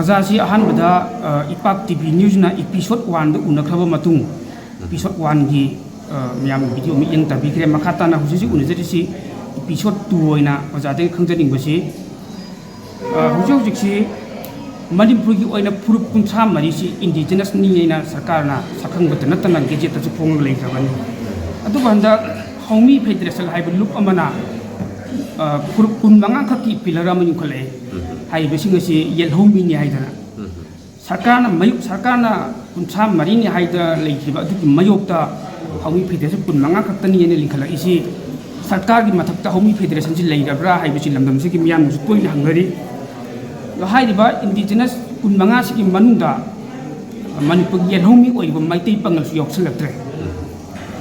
अजासी अहनबदा इपाक TV news ना episode 1 the उनखरब मतुंग episode 1 की मियाम video मी young तबीखरे मखाता ना हुजिसि उनजरिसि एपिसोड 2 ओइना अजादे खंजनिंगबसि हुजिसि मणिपुर की ओइना फुरुप कुंथा मरिसि इंडिजिनस नियना सरकारना सखंगत नतना गेजेट तसु फोंग लेखबनि अदु बंदा हौमी फेडरेशन हाइब लुप अमना फुरुप कुन मंगा खकी पिलर अमनि खले हाइबसिंगसि येलहौमिनि हाइदना सरकारना कुंथा मरिनि हाइदा लेखिबा अदुकी मयोक्ता हौमी फेडरेशन कुन मंगा खक्तनि येने लिखला इसी सरकार की मथक्ता हौमी फेडरेशन से लेरब्रा हाइबसि लमदमसि की मियाम मुसु तोइ हंगरी हाइरिबा इंडिजिनस कुन मंगा सिकी मनुंदा मणिपुर येलहौमी ओइबा मैतै पंगलसु यौसलक्त्रे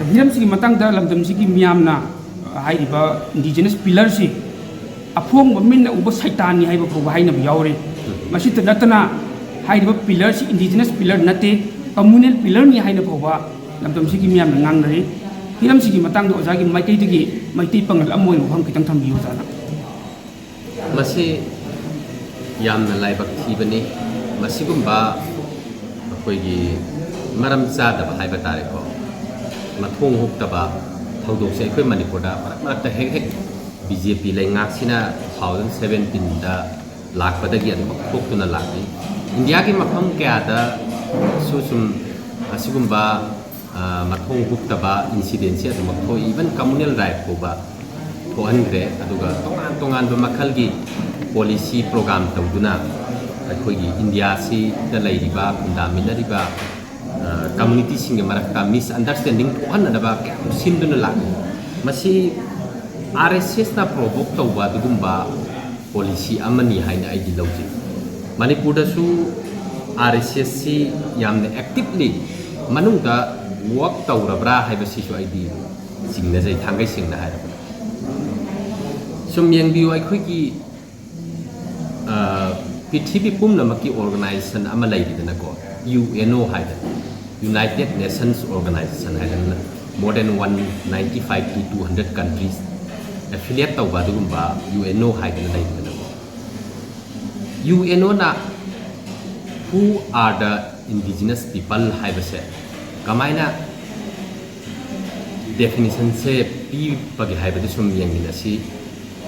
हिरमसिकी मतंगदा लमदमसिकी मियामना हाइरिबा इंडिजिनस पिलर से अफोंग मिन उब सैतानी हाइबा फो हाइनब यावरे मसित नतना हाइरिबा पिलर से इंडिजिनस पिलर नते कम्युनल पिलर नि हाइना फोबा लमदमसिकी मियाम ngangnari हिरमसिकी मतंगदा ओजागी मैतैदगी मैतै पंगल अमोय मफम खितंग थंबियो जाना मसी यामना लाइबक थीबनी मसिगुम्बा अखोइगी मरम चादबा हाइबा तारेको मथोंग हुक्तबा थौदोकसे अखोइ मणिपुरदा मरकता हेक हेक बीजेपी लेंगाक्सिना 2017 दा लाखपदगी अदुम थोक्तुना लाखि इंडिया की मफम कयादा सुसुम असिगुम्बा मथोंग हुक्तबा इंसिडेंट से अदुम थो इवन कम्युनल राइट होबा थोहनग्रे अदुगा तोंगान तोंगान मखलगी पॉलिसी प्रोग्राम तौदुना अखोइगी इंडिया सी दा लैरिबा खुंदामिनरिबा कम्युनिटी सिंग मरकता मिसअंडरस्टैंडिंग थोहननबा क्या सिंदुना लाखि मसी RSS ना प्रोवोक तौबा दुगुम्बा पॉलिसी अमनी हाइना आइदि लौजे मणिपुरदसु RSS सी यामने एक्टिवली मनुंगदा वर्क तौरब्रा हाइबसिसु आइदि सिंगनजै थांगै सिंगना हाइरबा सुम यंगबियो अखोइगी पृथ्वी पुम्नमकी ऑर्गेनाइजेशन अमा लैरिदनको UNO हाइदा यूनाइटेड नेशंस ऑर्गेनाइजेशन हाइदा more than 195 to 200 countries affiliate tauba dugumba UNO haidana laidana UNO na who are the indigenous people haibase kamaina definition se pi pagi haibadu sum yengina si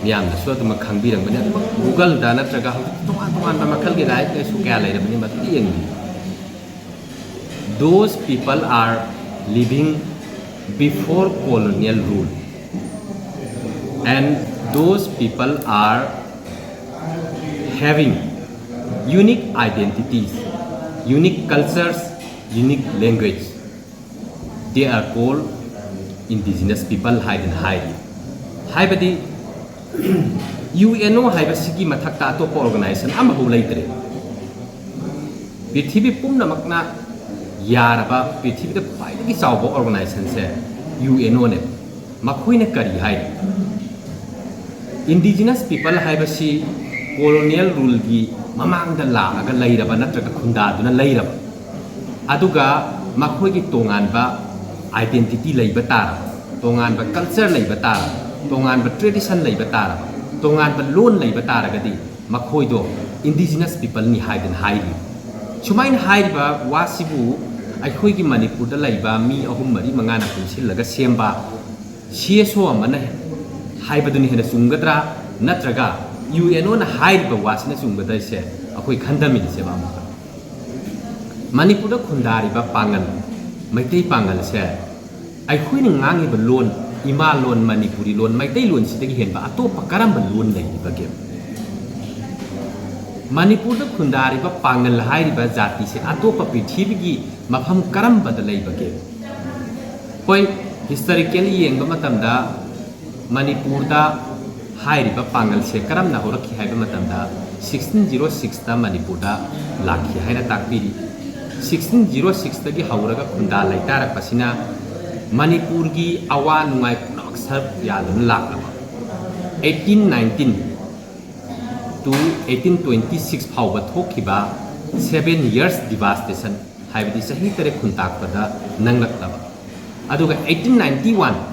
miyamna so aduma khangbirang bani Google da natraga tongan tongan ba makhal gi right su kya laida bani mati yengi those people are living before colonial rule and those people are having unique identities, unique cultures, unique language. They are called indigenous people hide. Haibadi UNO haibasiki mathakta atopa organization amahu leitre. Prithibi pumnamakna yaraba prithibi da khwaidagi chawba organization se UNO ne makhoina kari hai indigenous people haibasi colonial rule gi mamangda laaga leiraba natraga khundaduna leiraba aduga makhoi gi tonganba identity leiba tara tonganba culture leiba tara tonganba tradition leiba tara tonganba lon leiba tara gadi makhoi do indigenous people ni haiden hairi chumain hairiba wasibu akhoi gi manipur da leiba mi ahum mari mangana punsillaga semba CSO amana हाइबदुनि Hena सुंगद्रा नत्रगा UNO ना HYBE वासना सुंगदा से अखोइ खंदमिनि से balm Manipur खुंदारिबा Pongal Meitei Pongal से अखोइ नि ngangi ba loan इमा loan Manipuri loan Meitei loan सिदगी हेनबा अतोप करम loan लैबा के मणिपुर खुंदारिबा पांगल हाइरिबा जाति से अतोप पृथ्वीगी मफम करम बद लैबा के होय हिस्टोरिकली येंगबा मतमदा मणिपुर दा हाइरिबा पांगल से करम ना होरखि हाइबा मतमदा 1606 दा मणिपुर दा लाखि हाइना ताकबिरी 1606 दगी हौरगा खुंदा लैतारक पसिना मणिपुर की अवा नुंगाई पुनक्सर यादुन लाखलबा 1819 to 1826 फावबा थोखिबा 7 years devastation हाइबदी सही तरे खुंताकपदा नंगलक्तबा अदुगा 1891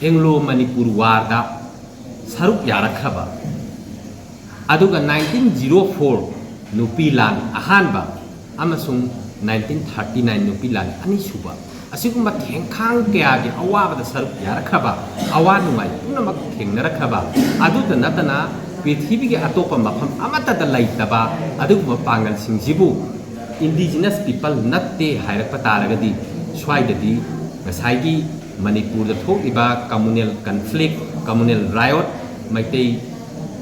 एंग्लो मणिपुर वार दा सरुक यारखबा अदुगा 1904 नुपी लान अहानबा अमसुंग 1939 नुपी लान अनिसुबा असिगुम्बा थेंखांग कयागी अवाबदा सरुक यारखबा अवा नुंगाई पुनमक थेंगनरखबा अदुदा नतना पृथ्वीगी अतोपा मफम अमतदा लैतबा अदुगुम्बा पांगल सिंगजिबु इंडिजिनस पीपल नत्ते हायरकपा तारगदी स्वाइददी ngसाइगी मणिपुर थोकिबा communal conflict communal riot Meitei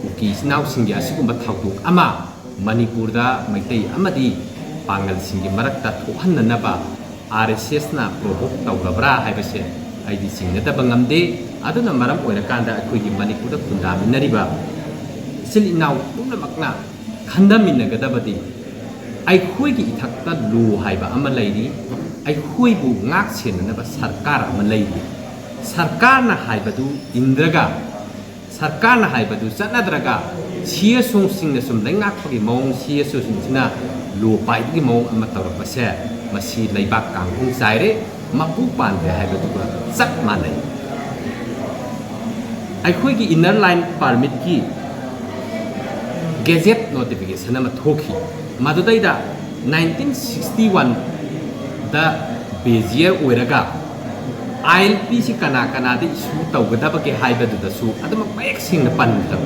उकी सिनाव सिंगी असिगुम्बा थाउतुक अमा मणिपुर दा मैतै अमदी पांगल सिंगी मरक्ता थोहन्ननबा RSS ना प्रोवोक तौरबरा हाइबसे आइदी सिंगनदबा ngamde aduna maram oirakanda akhoi Manipur दा खुंदामिनरिबा सिल इनाव पुनमकना खंदामिनगदबदी अखोई की इथक्ता लू हाइबा अमा लैरी अखोई बु ngak senanaba सरकार अमा लैरी सरकार ना हाइबदु इंद्रगा सरकार ना हाइबदु चनद्रगा CSO सिंग सुम लैंगाखोगी मौंग CSO सिंगना लू पाइबगी मौंग अमा तौरपसे मसी लैबाक कांगुं साइरे मपु पानदे हाइबदुगा चप मानै अखोई की इनर लाइन परमिट की गैजेट नोटिफिकेशन अमा थोखी मदुदैदा 1961 दा बेजियर ओइरगा ILP से कना कना दे इशू तौगदबगे हाइबदुदसु अदम मयक सिंगना पनखब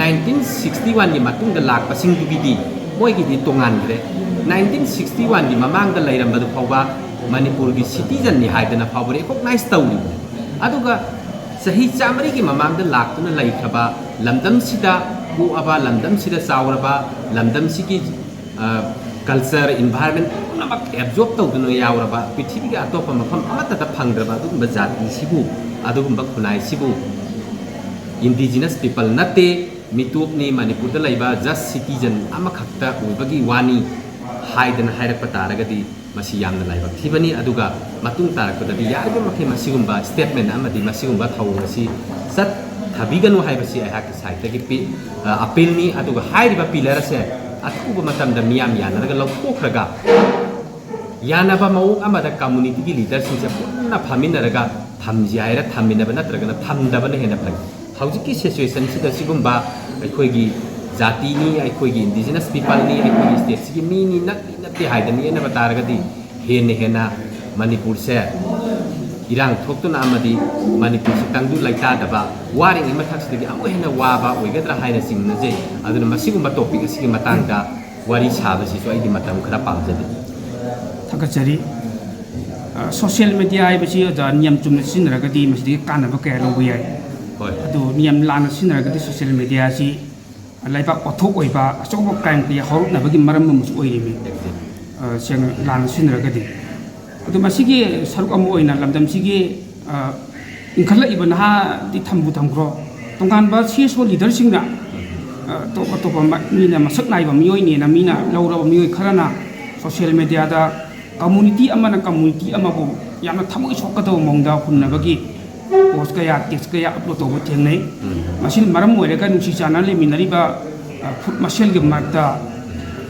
1961 की मतुंग दा लाकपसिंगदुगिदी मोइगिदी तोंगानग्रे 1961 की ममांग दा लैरमबदु फावबा मणिपुर की सिटीजन नि हाइदना फावबे रिकॉग्नाइज तौरी अदुगा सही चामरी की ममांग दा लाक्तुना लैखबा लमदम सिदा बु अबा लमदम सिदा चावरबा लमदम सिगी कल्चर इन्वायरमेंट पुनमक एब्जॉर्ब तौदुना यावरबा पृथ्वी की अतोपा मफम अमतदा फंगद्रबा अदुगुम्बा जाति सिबु अदुगुम्बा खुनाई सिबु इंडिजिनस पीपल नते मितोपनी मणिपुर दा लैबा जस्ट सिटीजन अमखक्ता ओइबगी वानी हाइदना हाइरकपा तारगदी मसी यामना लाइबक थिबनी अदुगा मतुंग तारकददी यारबा मखे मसिगुम्बा स्टेटमेंट अमदी मसिगुम्बा थावोंगसी सत थाबिगनु हाइबसी आहाकी साइटगी अपील नि अदुगा हाइरिबा पिलर से अथुबा मतमदा मियाम यानरगा लौथोखरगा यानबा मौंग अमदा कम्युनिटी की लीडर सिंसे पुन्ना फामिनरगा थमजि हाइरा थमिनबा नत्रगना थमदबना हेना फै हौजिकी सिचुएशन सिदा सिगुम्बा अखोइगी जाति नि अखोइगी इंडिजिनस पीपल नि अखोइगी स्टेट सिगी मी नि नत्ते हाइदनी एना बतारगदी हेना मणिपुर से इरांग थोक्तुना अमदी मणिपुर से तंगदु लैतादबा वारिंग मथक्सदगी अमु हेना वाबा ओइगद्रा हाइना सिंगनजे अदुना मसिगुम्बा टॉपिक सिगी मतांगदा वारी साबसिसु आइदी मतम खरा पामजदे थगचरी सोशल मीडिया हाइबसी अजा नियम चुमना सिनरगदी मसिदगी कानबा कया लौबा याय होय अदु नियम लाना सिनरगदी सोशल मीडिया सि लाइबा पथोक ओइबा अचौबा क्राइम के हरुनबगी मरम मसु ओइरिमि सेंग लाना सिनरगदी अदु मसिगी सरुक अमु ओइना लमदम सिगी इंखलइबा नहा दि थम्बु थमख्रो तोंगानबा CSO लीडर सिंगना तो मीना मसक नाइबा मियोइनेना मीना लौरबा मियोइ खरना सोशल मीडिया दा कम्युनिटी अमना कम्युनिटी अमबो यामना थमोइ सोकदो मोंगदा हुन्नबगी पोस्ट कया टेक्स्ट कया अपलोड तौब थेंगनै मसिन मरम ओइरगा नुसी चाना लेमिनरिबा फुट मसेल गे मार्कता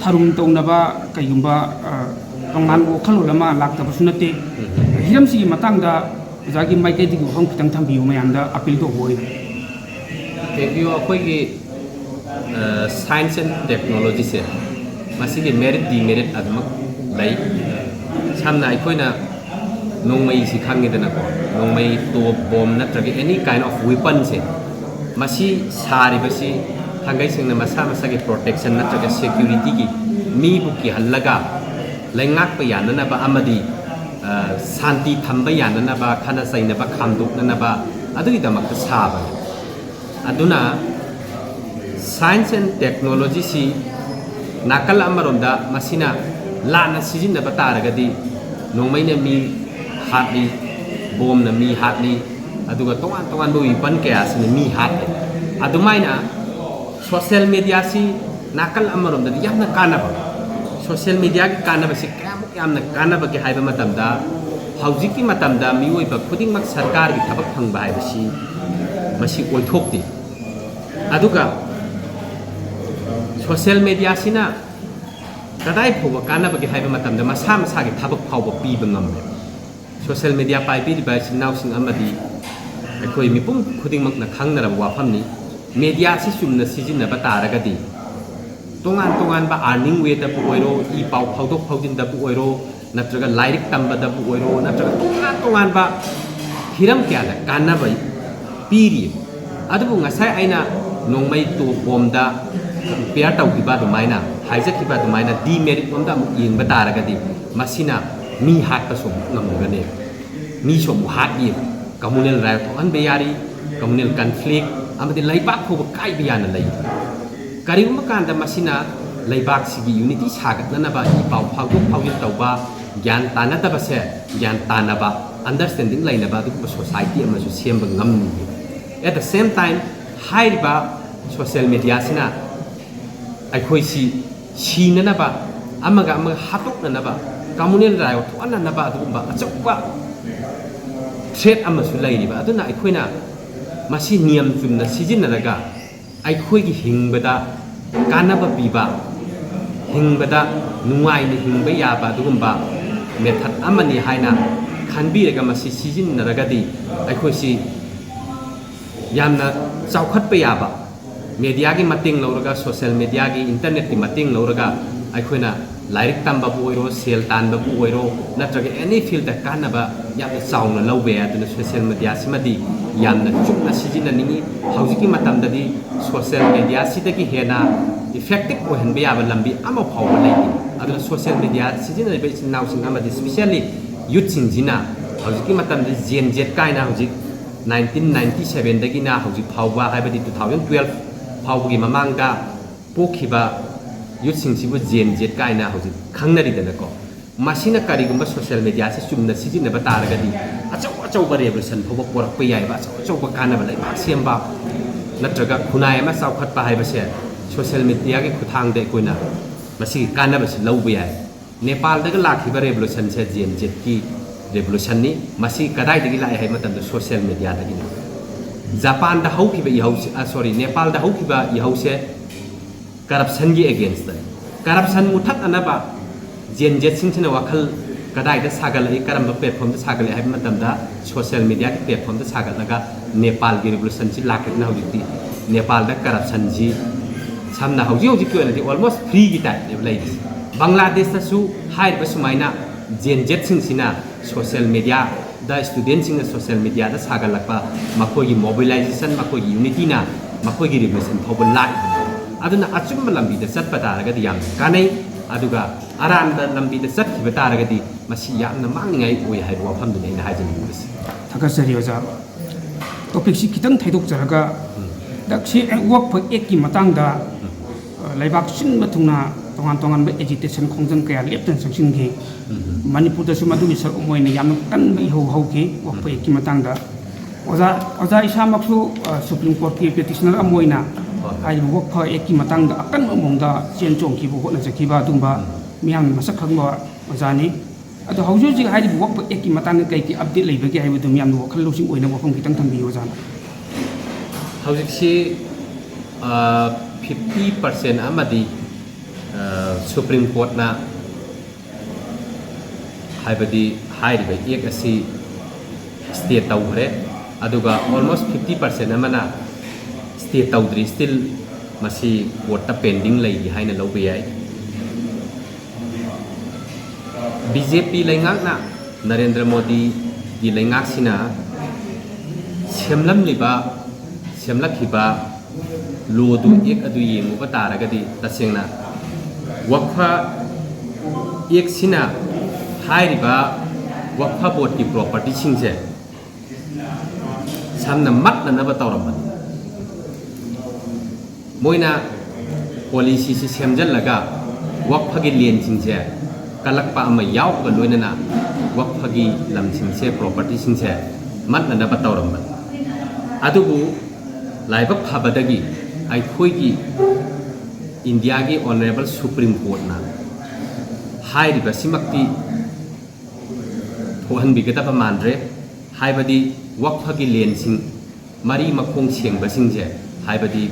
थारुम तौनबा कयुम्बा तोंगान वखलोलमा लाक्तबसु नते हिरमसिगी मतांगदा जागी माइकेदिगी वफम खितंग थम्बियु मयामदा अपील तो होय थैंक यू अखोइगी साइंस एंड टेक्नोलॉजी से मसिगी मेरिट डिमेरिट अदमक लै सामना अखोइना नोंमई से खांगेदनको नोंमई टॉप बॉम्ब नत्रगे एनी काइंड ऑफ वेपन से मसी सारिबसी थांगै सिंगना मसा मसागे प्रोटेक्शन नत्रगे सिक्योरिटी की मी बुकी हल्लगा लैंगाक प याननबा अमदी शांति थंबा याननबा खाना सैनबा खामदोकनबा अदुगी दमक साबा अदुना साइंस एंड टेक्नोलॉजी सी नाकल अमरोंदा मसिना लाना सिजिनबा तारगदी नोंमैना मी हातली बोम न मी हातली अदुगा तोंगान तोंगान बो विपन कया सिने मी हातले अदुमाइना सोशल मीडिया सी नाकल अमरोंदा यामना कानबा सोशल मीडिया की कानबा से कयामुक यामना कानबा के हाइबा मतमदा हौजिकी मतमदा मियोइबा खुदिंगमक सरकार की थबक फंगबा हाइबसी मसी ओइथोक्ति अदुगा सोशल मीडिया सिना कदाई फोबा कानबा के हाइबा मतमदा मसा मसा के थबक फावबा पीबा ngамमे सोशल मीडिया पाइबीरिबा सिनाउसिंग अमदी अखोइ मिपुम खुदिंगमकना खांगनरबा वाफमनी मीडिया से चुमना सिजिनबा तारगदी तोंगान तोंगान बा अर्निंग वे दा ओइरो ई पाउ फाउदोक फाउजिन दा ओइरो नत्रगा लाइरिक तंबा दा ओइरो नत्रगा तोंगान तोंगान बा हिरम क्या दा कानबा पीरी अदुबु ngasai aina nongmai to bomda pair tawkiba dumaina haijakiba dumaina demerit bomda amuk yengba taragadi masina mi hakta som ngamugane mi som haki communal riot on beyari communal conflict amadi laibak ko kai biyana lai karigumba kanda masina laibak sigi unity sagatna ba i pau phaguk phawin tawba gyan tanata ba se gyan tanaba understanding laina ba du society amasu semba ngamni at the same time haiba social media sina aikhoi si na ba amaga amaga hatuk na ba communal riot on na ba du ba achokwa threat amasu lairi ba aduna aikhoina masi niyam chumna sijinaraga aikhoi gi hingbada kanaba piba hingbada nungai ni hingba ya ba dugumba method amani haina khanbiraga masi sijinaraga di aikhoi si yamna chawkhat pa yaba media gi mating lawraga social media gi internet gi mating lawraga aikhoina lairik tamba bu oiro sel tan ba bu oiro natraga any field da kanaba yamna chawna lawbe aduna social media simadi yamna chukna sijina ningi haujiki matam dadi social media sidagi hena effective ohenbe yaba lambi ama phawba leiki aduna social media sijina be now sing amadi especially youth singjina haujiki matam de gen z kaina haujik 1997 dagi na hauji phawba haibadi 2012 phawgi mamangda pokhiba youth singsibu gen z kaina hauji khangnari dana ko masina karigumba social media se chumna sijina ba taragadi achau ba revolution phoba porak pa yai ba achau ba kana ba lai ba semba natraga khunai ma saukhat pa haiba se social media ge khuthang de koina masi kana ba se lawba yai nepal daga lakhiba revolution se gen z ki revolution ni masi kadai dagi lai hai matam da social media dagi ni japan da haukiba ihause sorry nepal da haukiba ihause corruption gi against da corruption muthak anaba gen z singchina wakhal kadai da sagal ai karamba platform da sagal ai matam da social media ki platform da sagal daga nepal gi revolution si lakna hauji nepal da corruption ji samna hauji hauji ko na almost free gi type ne lai bangladesh da su hai ba sumaina gen z singsina social media the students in social media da sagalakpa makoi mobilization makoi unity na makoi revolution phobal life aduna achum lambi da chat pataraga yam kanai aduga aran da lambi da chat khiba taraga di masi yamna mangngai oi hai wafam dun ina hajin buris thakasari oja topic si kitang thaidok jaraga daksi work for ek ki matang da laibak sin bathuna tongan tongan ba agitation khongjang kaya leptan sangsin gi manipur da suma duni sar umoi ne yam tan bai ho ho ki wakpa ki matang da oza isa maksu supreme court ki petitioner amoina ai wakpa ki matang da akan mong da chen chong ki bo na jaki ba dumba miyam masak khangba oza ni ado hauju ji hai wakpa ki matang kai ki update leiba gi hai bu miyam no khal losing oina wafam kitang thambi oza na haujik si 50% amadi Supreme Court na haibadi hairiba ek asi state tawre aduga almost 50% amana state tawdri still masi court ta pending lei haina lobe yai BJP lengak na Narendra Modi gi lengak sina semlam liba semlakhiba lodu ek adu yengu ba taragadi tasengna wakfa ek sina hairiba wakfa board ki property singse samna matna na ba tawram moina policy si semjal laga wakfa gi lien singse kalakpa ama yaw ga loina na wakfa gi lam singse property singse matna na ba tawram adubu laibak phabadagi ai khoi gi India ki Honorable Supreme Court na hairiba simakti thohan bigata pa mandre haibadi wakfa gi len sing mari makhong siang ba singje haibadi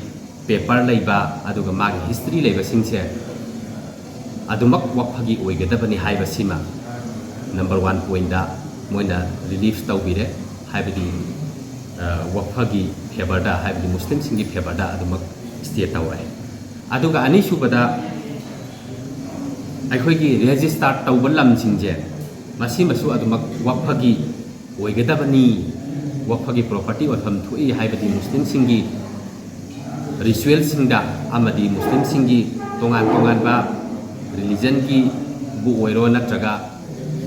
paper leiba aduga magi history leiba singje adumak wakfa gi oigada bani haiba sima number 1 point da moina relief tawbire haibadi wakfa gi favor da haibadi muslim singi favor da adumak state tawai अदुगा अनीसुबदा अखोगी register तौब लमसिंजे मसी मसु अदुमक वफगी ओइगदबनी वफगी प्रॉपर्टी ओफम थुई हाइबदी मुस्लिम सिंगी रिचुअल सिंगदा अमदी मुस्लिम सिंगी तोंगान तोंगान बा रिलीजन की बु ओइरो नत्रगा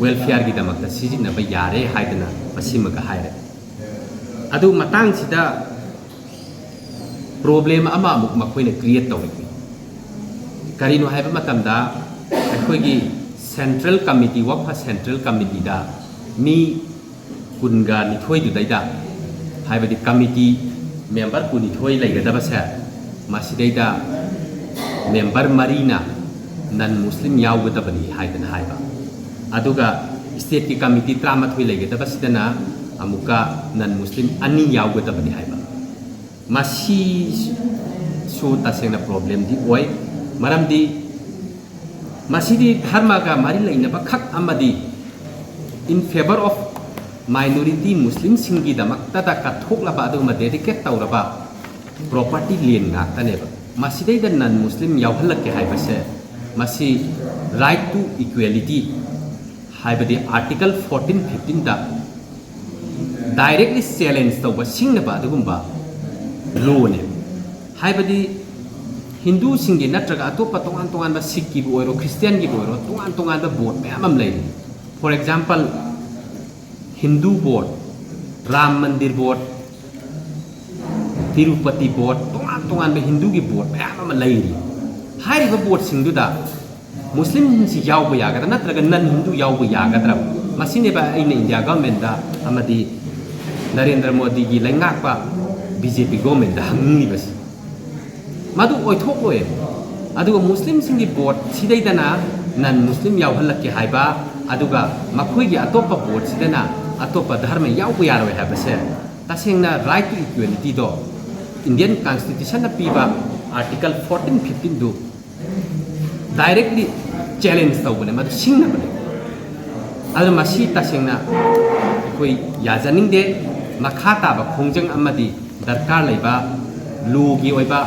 वेलफेयर की दमकता सिजिनबा यारे हाइदना मसिमगा हाइरे अदु मतंग सिदा प्रॉब्लम अमा अमुक मखोइना क्रिएट तौरिबी करिनो हाइबा मतमदा अखोगी सेंट्रल कमिटी वफा सेंट्रल कमिटी दा मी कुनगा निथोय दुदैदा हाइबदी कमिटी मेंबर कुनिथोय लेगदबसे मासिदैदा मेंबर मरीना नन मुस्लिम यावगदबनी हाइदना हाइबा अदुगा स्टेट की कमिटी 13 लेगदबसिदना अमुका नन मुस्लिम अनि यावगदबनी हाइबा मासी सो तसेना प्रॉब्लम दी ओय मरमदी मासिदी धर्म का मारी लेनबा खक अमदी इन फेवर ऑफ माइनॉरिटी मुस्लिम सिंगी दमकता दा कथोकलबा अदुमा डेडिकेट तौरबा प्रॉपर्टी लेन नाक्तनेबा मासिदैदा नन मुस्लिम यावहलके हाइबसे मासी राइट टू इक्वालिटी हाइबदी आर्टिकल 14-15 दा डायरेक्टली चैलेंज तौबा सिंगनबा अदुगुंबा लोने हाइबदी हिंदू सिंगी नत्रगा अतोपा तोंगान तोंगान सिख की ओइरो क्रिश्चियन की ओइरो तोंगान तोंगान बोर्ड मैम लई for example Hindu board Ram मंदिर बोर्ड तिरुपति बोर्ड तोंगान तोंगान हिंदू की बोर्ड मैम लई हाइरिबा बोर्ड सिंगदुदा मुस्लिम सिंसी यावबा यागदा नत्रगा नन हिंदू यावबा यागद्रा मसिनेबा आइना इंडिया गवर्नमेंट दा अमदी नरेंद्र मोदी की लैंगाकपा बीजेपी गवर्नमेंट दा हंगनिबस मधु ओइथोकोए अदुगा मुस्लिम सिंगी बोर्ड सिदैदना नन मुस्लिम यावहलके हाइबा अदुगा मखोइगी अतोपा बोर्ड सिदना अतोपा धर्म यावबा यारोय हाइबसे तसेंगना राइट टू इक्वालिटी दो इंडियन कॉन्स्टिट्यूशन ना पीबा आर्टिकल 14-15 दो डायरेक्टली चैलेंज तौबने मधु सिंगनबने अदु मसी तसेंगना कोई याजनिंगदे मखा ताबा खोंजंग अमदी दरकार लेबा लूगी ओइबा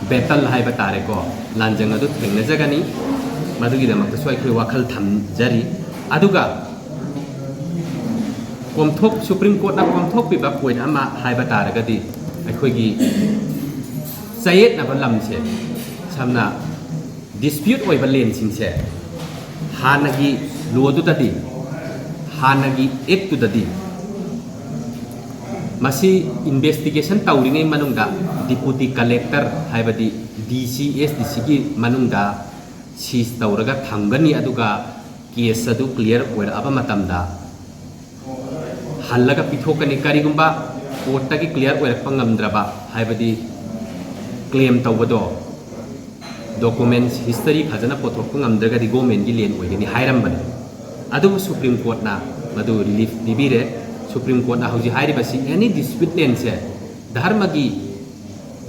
बेटल हाइबा तारेको लांजंग अदु थेंगनजगनी मदुगिदमक्तसु अखोय वाखल थमजरी अदुगा कोमथोक सुप्रीम कोर्ट ना कोमथोक पिबा पॉइंट अमा हाइबा तारगदी अखोयगी चयेत नबा लमसे समना डिस्प्यूट ओइबा लेनसिंगसे हानगी लोदुददी हानगी एक्टुददी मसी इन्वेस्टिगेशन तौरिङै मनुंगा डिप्यूटी कलेक्टर हाइबदी DCSDC की मनुंगा सीज तौरगा थंगनी अदुगा केस अदु क्लियर ओइरअबा मतमदा हल्लगा पिथोकनी करिगुंबा कोर्टगी क्लियर ओइरकपा ngamद्रबा हाइबदी क्लेम तौबदो डॉक्यूमेंट्स हिस्ट्री फजना पोथोकपा ngamद्रगदी गवर्नमेंट की लेन ओइगनी हाइरमबने अदुबु सुप्रीम कोर्ट ना मदु रिलीफ दिबिरे सुप्रीम कोर्ट ना हौजी हाइरिबसी एनी डिस्प्यूट लेन से धर्म की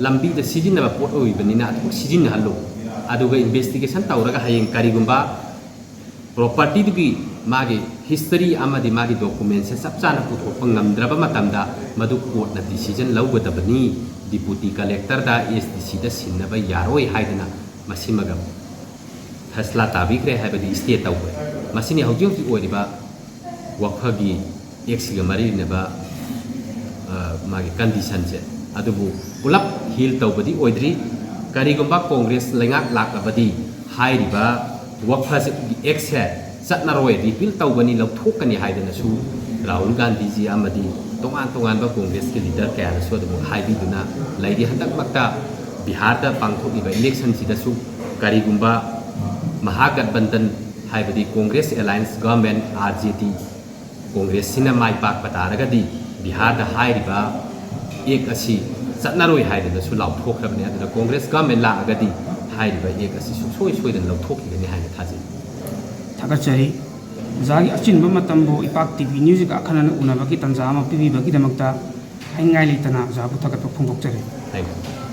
लंबी द सिजिनबा पोट ओइबनिना अदु सिजिन हल्लो अदुगा इन्वेस्टिगेशन तौरगा हयेंग करिगुंबा प्रॉपर्टी दुगी मागे हिस्ट्री अमदी मागे डॉक्यूमेंट्स से सबचाना पुथोकपा ngamद्रबा मतमदा मदु कोर्ट ना डिसीजन लौगदबनी डिप्यूटी कलेक्टर दा SDC दा सिन्नबा यारोय हाइदना मसिमगा फैसला ताबिग्रे हाइबदी स्टेट तौबे मसिनि हौजी हौजी ओइरिबा वफगी एक्सिगा मरीनबा मागे कंडीशन से अदुबु पुलप हिल तौबदी ओइद्री करिगुंबा कांग्रेस लेंगाक लाकबदी हाइरिबा वफा एक्स है चटनरोय रिपील तौबनी लौथोकनी हाइदनसु राहुल गांधी जी अमदी तोंगान तोंगान बा कांग्रेस के लीडर कयानसु अदुबु हाइबिदुना लैदि हंदकमक्ता बिहार दा पांथोकिबा इलेक्शन सिदसु करिगुंबा महागठबंधन हाइबदी Congress alliance government RJD Congress सिना माइ पाक पतारगदी बिहार दा हाइरिबा एक असी चटनरोय हाइदनसु लाउथोखरबने अदुना कांग्रेस गवर्नमेंट लागदी हाइरिबा एक असी सुसोय सोयदन लौथोखिगनी हाइना थाजै थागतचरी जागी अचिनबा मतंबो इपाक टीवी न्यूज का खनन उनबकी तंजा अमा पीबीबकीदमक्ता हाइंगाइ लेतना जाबु थागत फोंदोकचरी थैंक यू।